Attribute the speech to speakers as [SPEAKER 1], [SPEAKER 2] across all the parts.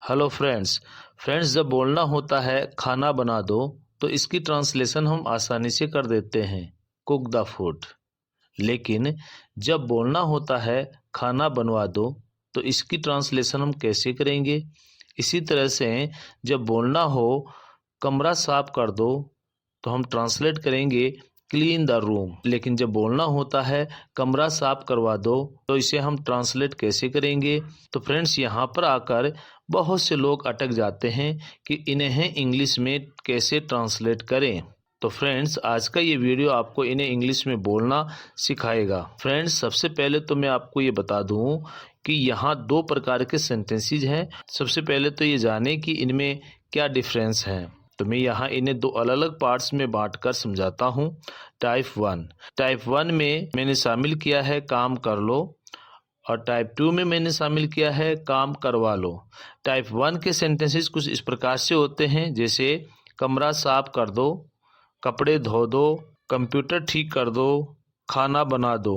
[SPEAKER 1] Hello friends. जब बोलना होता है खाना बना दो तो इसकी ट्रांसलेशन हम आसानी से कर देते हैं कुक द फूड। लेकिन जब बोलना होता है खाना बनवा दो तो इसकी ट्रांसलेशन हम कैसे करेंगे। इसी तरह से जब बोलना हो कमरा साफ कर दो तो हम ट्रांसलेट करेंगे क्लीन द रूम। लेकिन जब बोलना होता है कमरा साफ करवा दो तो इसे हम ट्रांसलेट कैसे करेंगे। तो फ्रेंड्स, यहाँ पर आकर बहुत से लोग अटक जाते हैं कि इन्हें इंग्लिश में कैसे ट्रांसलेट करें। तो फ्रेंड्स, आज का ये वीडियो आपको इन्हें इंग्लिश में बोलना सिखाएगा। फ्रेंड्स, सबसे पहले तो मैं आपको ये बता दूं कि यहाँ दो प्रकार के सेंटेंसेस हैं। सबसे पहले तो ये जाने कि इनमें क्या डिफरेंस है। तो मैं यहाँ इन्हें दो अलग अलग पार्ट्स में बांटकर समझाता हूँ। टाइप वन में मैंने शामिल किया है काम कर लो, और टाइप 2 में मैंने शामिल किया है काम करवा लो। टाइप 1 के सेंटेंसेस कुछ इस प्रकार से होते हैं, जैसे कमरा साफ कर दो, कपड़े धो दो, कंप्यूटर ठीक कर दो, खाना बना दो।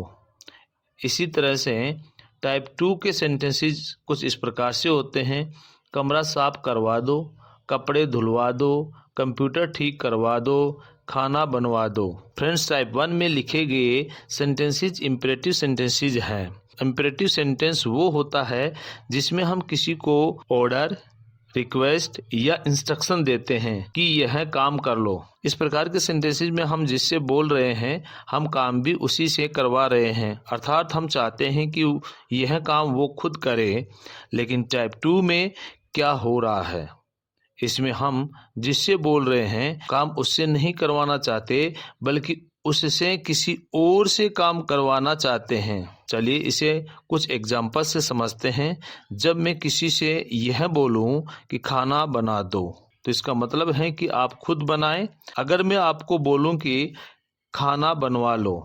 [SPEAKER 1] इसी तरह से टाइप 2 के सेंटेंसेस कुछ इस प्रकार से होते हैं, कमरा साफ करवा दो, कपड़े धुलवा दो, कंप्यूटर ठीक करवा दो, खाना बनवा दो। फ्रेंड्स, टाइप 1 में लिखे गए सेंटेंसेस इम्परेटिव सेंटेंसेस हैं। इम्परेटिव सेंटेंस वो होता है जिसमें हम किसी को ऑर्डर, रिक्वेस्ट या इंस्ट्रक्शन देते हैं कि यह काम कर लो। इस प्रकार के सेंटेंसेस में हम जिससे बोल रहे हैं हम काम भी उसी से करवा रहे हैं, अर्थात हम चाहते हैं कि यह काम वो खुद करे। लेकिन टाइप 2 में क्या हो रहा है, इसमें हम जिससे बोल रहे हैं काम उससे नहीं करवाना चाहते, बल्कि उससे किसी और से काम करवाना चाहते हैं। चलिए इसे कुछ एग्जाम्पल से समझते हैं। जब मैं किसी से यह बोलूं कि खाना बना दो तो इसका मतलब है कि आप खुद बनाएं। अगर मैं आपको बोलूं कि खाना बनवा लो,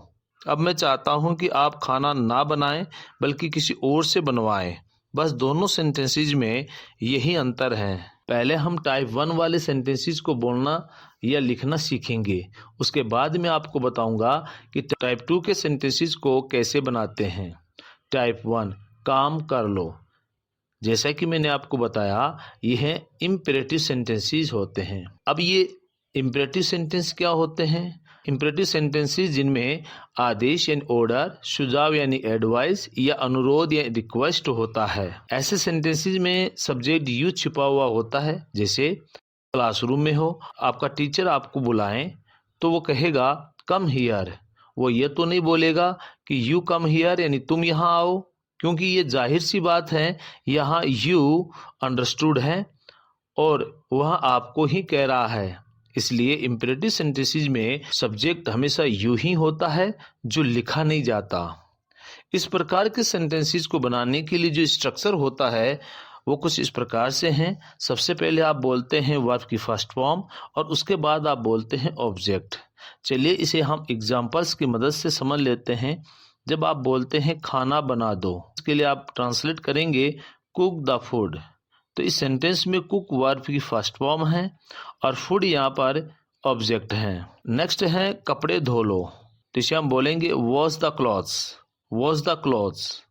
[SPEAKER 1] अब मैं चाहता हूं कि आप खाना ना बनाएं बल्कि किसी और से बनवाएं। बस दोनों सेंटेंसेस में यही अंतर है। पहले हम टाइप 1 वाले सेंटेंसेस को बोलना या लिखना सीखेंगे, उसके बाद मैं आपको बताऊंगा कि टाइप 2 के सेंटेंसेस को कैसे बनाते हैं। टाइप 1 काम कर लो, जैसा कि मैंने आपको बताया यह इम्पेरेटिव सेंटेंसेस होते हैं। अब ये इम्पेरेटिव सेंटेंस क्या होते हैं? इम्पेरेटिव सेंटेंसेस जिनमें आदेश यानी ऑर्डर, सुझाव यानी एडवाइस या अनुरोध या रिक्वेस्ट होता है। ऐसे सेंटेंसेस में सब्जेक्ट यू छिपा हुआ होता है। जैसे क्लासरूम में हो, आपका टीचर आपको बुलाएं तो वो कहेगा कम हियर। वो ये तो नहीं बोलेगा कि यू कम हियर यानी तुम यहाँ आओ, क्योंकि ये जाहिर सी बात है यहाँ यू अंडरस्टूड है और वह आपको ही कह रहा है। इसलिए इम्पेरेटिव सेंटेंसेस में सब्जेक्ट हमेशा यू ही होता है, जो लिखा नहीं जाता। इस प्रकार के सेंटेंसेस को बनाने के लिए जो स्ट्रक्चर होता है वो कुछ इस प्रकार से हैं। सबसे पहले आप बोलते हैं वर्ब की फर्स्ट फॉर्म और उसके बाद आप बोलते हैं ऑब्जेक्ट। चलिए इसे हम एग्जाम्पल्स की मदद से समझ लेते हैं। जब आप बोलते हैं खाना बना दो, इसके लिए आप ट्रांसलेट करेंगे कुक द फूड। तो इस सेंटेंस में कुक वर्ब की फर्स्ट फॉर्म है और फूड यहाँ पर ऑब्जेक्ट है। नेक्स्ट है कपड़े धो लो, तो इसे हम बोलेंगे wash the clothes. Wash the clothes,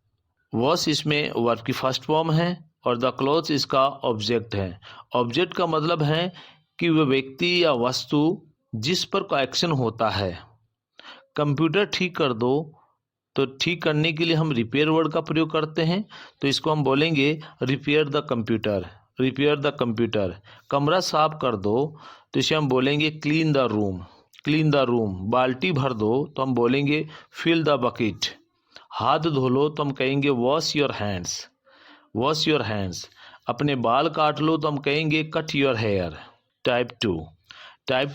[SPEAKER 1] wash इसमें वर्ब की फर्स्ट फॉर्म है और द क्लॉथ्स इसका ऑब्जेक्ट है। ऑब्जेक्ट का मतलब है कि वह व्यक्ति या वस्तु जिस पर कोई एक्शन होता है। कंप्यूटर ठीक कर दो, तो ठीक करने के लिए हम रिपेयर वर्ड का प्रयोग करते हैं, तो इसको हम बोलेंगे repair the computer. Repair the computer. कमरा साफ कर दो, तो इसे हम बोलेंगे clean the room. Clean the room. बाल्टी भर दो, तो हम बोलेंगे फिल द बकेट। हाथ धो लो, तो हम कहेंगे wash your hands. Wash your hands. अपने बाल काट लो, तो हम कहेंगे कट योर हेयर। टाइप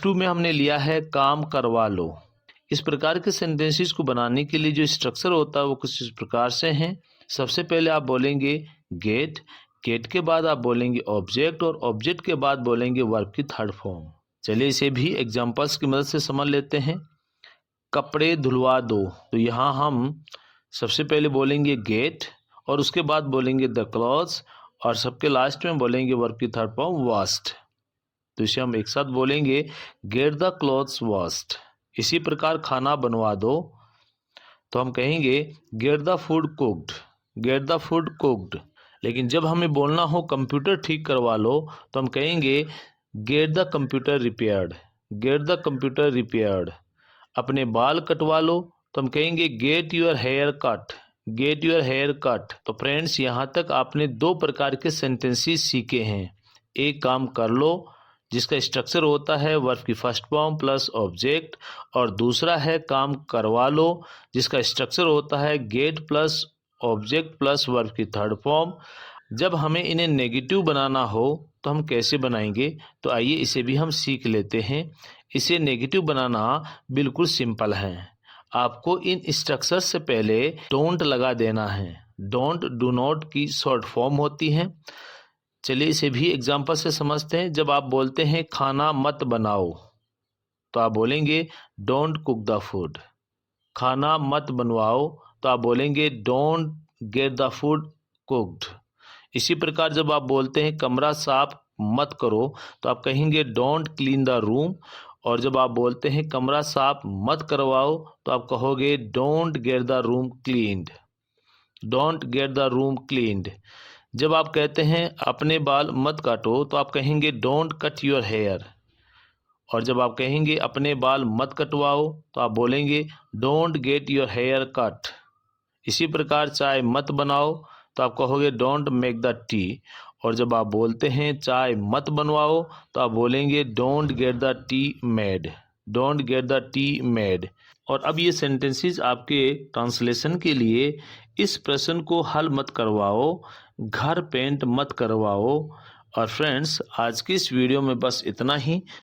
[SPEAKER 1] 2 में हमने लिया है काम करवा लो। इस प्रकार के सेंटेंसेस को बनाने के लिए जो स्ट्रक्चर होता है वो कुछ इस प्रकार से हैं। सबसे पहले आप बोलेंगे गेट, गेट के बाद आप बोलेंगे ऑब्जेक्ट और ऑब्जेक्ट के बाद बोलेंगे वर्ब की थर्ड फॉर्म। चलिए इसे भी एग्जांपल्स की मदद से समझ लेते हैं। कपड़े धुलवा दो, तो यहाँ हम सबसे पहले बोलेंगे गेट और उसके बाद बोलेंगे द क्लॉथ्स और सबके लास्ट में बोलेंगे वर्ब की थर्ड फॉर्म वॉश्ड। तो इसे हम एक साथ बोलेंगे गेट द क्लॉथ्स वॉश्ड। इसी प्रकार खाना बनवा दो, तो हम कहेंगे get the food cooked. Get the food cooked. लेकिन जब हमें बोलना हो कंप्यूटर ठीक करवा लो तो हम कहेंगे get the computer repaired, get the computer repaired. अपने बाल कटवा लो तो हम कहेंगे get your hair cut, get your hair cut. तो फ्रेंड्स, यहाँ तक आपने दो प्रकार के सेंटेंसेस सीखे हैं। एक काम कर लो जिसका स्ट्रक्चर होता है वर्ब की फर्स्ट फॉर्म प्लस ऑब्जेक्ट, और दूसरा है काम करवा लो जिसका स्ट्रक्चर होता है gate plus object plus verb की थर्ड फॉर्म। जब हमें इन्हें नेगेटिव बनाना हो तो हम कैसे बनाएंगे, तो आइए इसे भी हम सीख लेते हैं। इसे नेगेटिव बनाना बिल्कुल सिंपल है। आपको इन स्ट्रक्चर से पहले डोंट लगा देना है। डोंट, डू नॉट की शॉर्ट फॉर्म होती है। चलिए इसे भी एग्जाम्पल से समझते हैं। जब आप बोलते हैं खाना मत बनाओ तो आप बोलेंगे डोंट कुक द फूड। खाना मत बनवाओ तो आप बोलेंगे don't get the food cooked. इसी प्रकार जब आप बोलते हैं कमरा साफ मत करो तो आप कहेंगे डोंट क्लीन द रूम, और जब आप बोलते हैं कमरा साफ मत करवाओ तो आप कहोगे don't get the room cleaned, don't get the room cleaned. जब आप कहते हैं अपने बाल मत काटो तो आप कहेंगे डोंट कट योर हेयर, और जब आप कहेंगे अपने बाल मत कटवाओ तो आप बोलेंगे don't get your hair cut. इसी प्रकार चाय मत बनाओ तो आप कहोगे डोंट मेक द टी, और जब आप बोलते हैं चाय मत बनवाओ तो आप बोलेंगे don't get the T made, don't get the T made. और अब ये सेंटेंसेस आपके ट्रांसलेशन के लिए। इस प्रश्न को हल मत करवाओ, घर पेंट मत करवाओ। और फ्रेंड्स, आज की इस वीडियो में बस इतना ही।